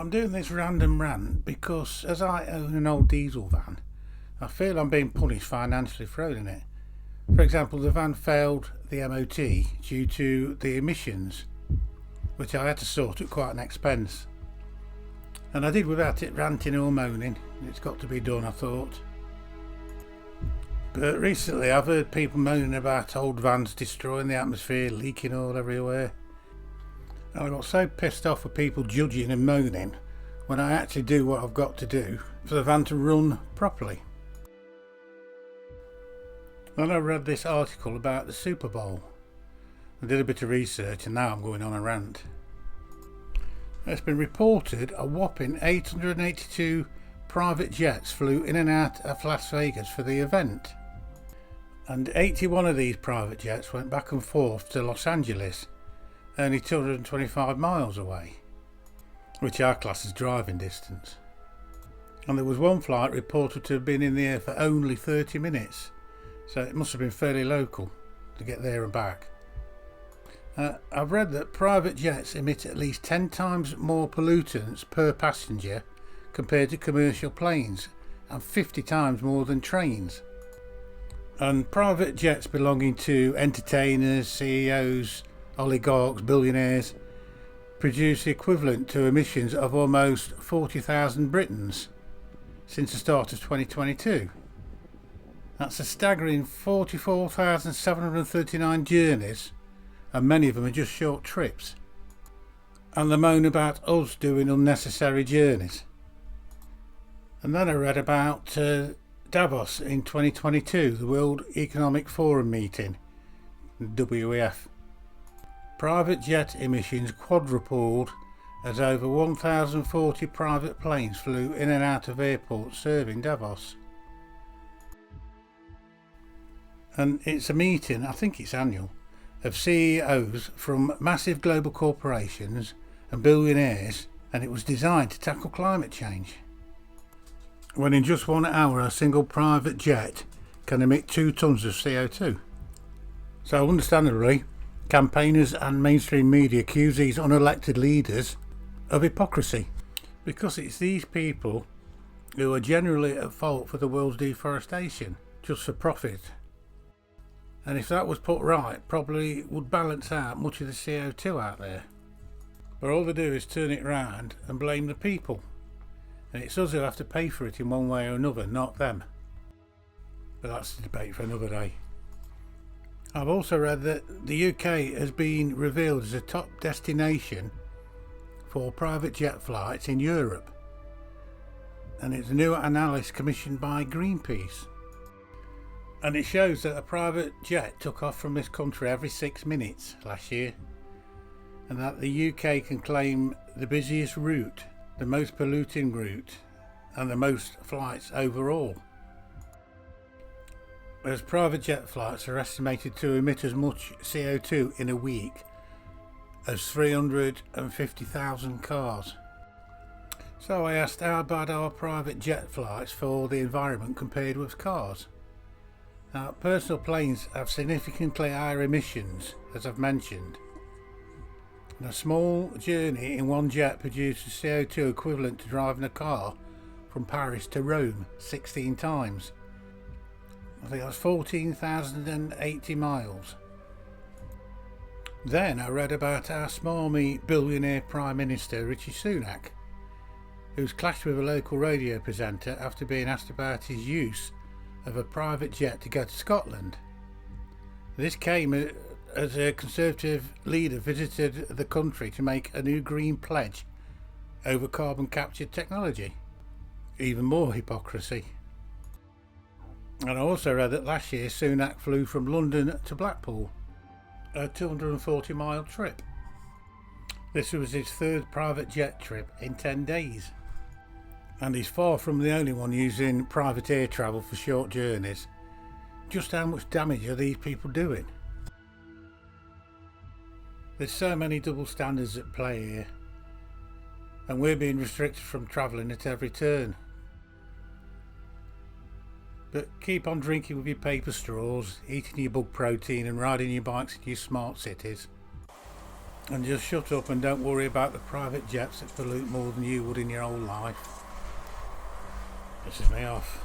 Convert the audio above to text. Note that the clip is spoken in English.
I'm doing this random rant because as I own an old diesel van, I feel I'm being punished financially for owning it. For example, the van failed the MOT due to the emissions, which I had to sort at quite an expense. And I did without it ranting or moaning. It's got to be done, I thought. But recently I've heard people moaning about old vans destroying the atmosphere, leaking all everywhere. And I got so pissed off with people judging and moaning when I actually do what I've got to do for the van to run properly. Then I read this article about the Super Bowl. I did a bit of research and now I'm going on a rant. It's been reported a whopping 882 private jets flew in and out of Las Vegas for the event. And 81 of these private jets went back and forth to Los Angeles, only 225 miles away, which our class as driving distance. And there was one flight reported to have been in the air for only 30 minutes, so it must have been fairly local to get there and back. I've read that private jets emit at least 10 times more pollutants per passenger compared to commercial planes, and 50 times more than trains. And private jets belonging to entertainers, CEOs, oligarchs, billionaires produce the equivalent to emissions of almost 40,000 Britons since the start of 2022. That's a staggering 44,739 journeys, and many of them are just short trips. And they moan about us doing unnecessary journeys. And then I read about Davos in 2022, the World Economic Forum meeting, WEF. Private jet emissions quadrupled as over 1,040 private planes flew in and out of airports serving Davos. And it's a meeting, I think it's annual, of CEOs from massive global corporations and billionaires, and it was designed to tackle climate change. When in just 1 hour a single private jet can emit 2 tons of CO2. So understandably, campaigners and mainstream media accuse these unelected leaders of hypocrisy, because it's these people who are generally at fault for the world's deforestation, just for profit. And if that was put right, probably would balance out much of the CO2 out there. But all they do is turn it round and blame the people. And it's us who have to pay for it in one way or another, not them. But that's a debate for another day. I've also read that the UK has been revealed as a top destination for private jet flights in Europe. And it's a new analysis commissioned by Greenpeace. And it shows that a private jet took off from this country every 6 minutes last year, and that the UK can claim the busiest route, the most polluting route, and the most flights overall. Whereas private jet flights are estimated to emit as much CO2 in a week as 350,000 cars. So I asked, how bad are private jet flights for the environment compared with cars? Now, personal planes have significantly higher emissions, as I've mentioned. And a small journey in one jet produces CO2 equivalent to driving a car from Paris to Rome 16 times. I think that's 14,080 miles. Then I read about our smarmy billionaire Prime Minister Rishi Sunak, who's clashed with a local radio presenter after being asked about his use of a private jet to go to Scotland. This came as a Conservative leader visited the country to make a new green pledge over carbon capture technology. Even more hypocrisy. And I also read that last year Sunak flew from London to Blackpool, a 240-mile trip. This was his 3rd private jet trip in 10 days. And he's far from the only one using private air travel for short journeys. Just how much damage are these people doing? There's so many double standards at play here, and we're being restricted from travelling at every turn. But keep on drinking with your paper straws, eating your bug protein and riding your bikes in your smart cities. And just shut up and don't worry about the private jets that pollute more than you would in your whole life. Pisses me off.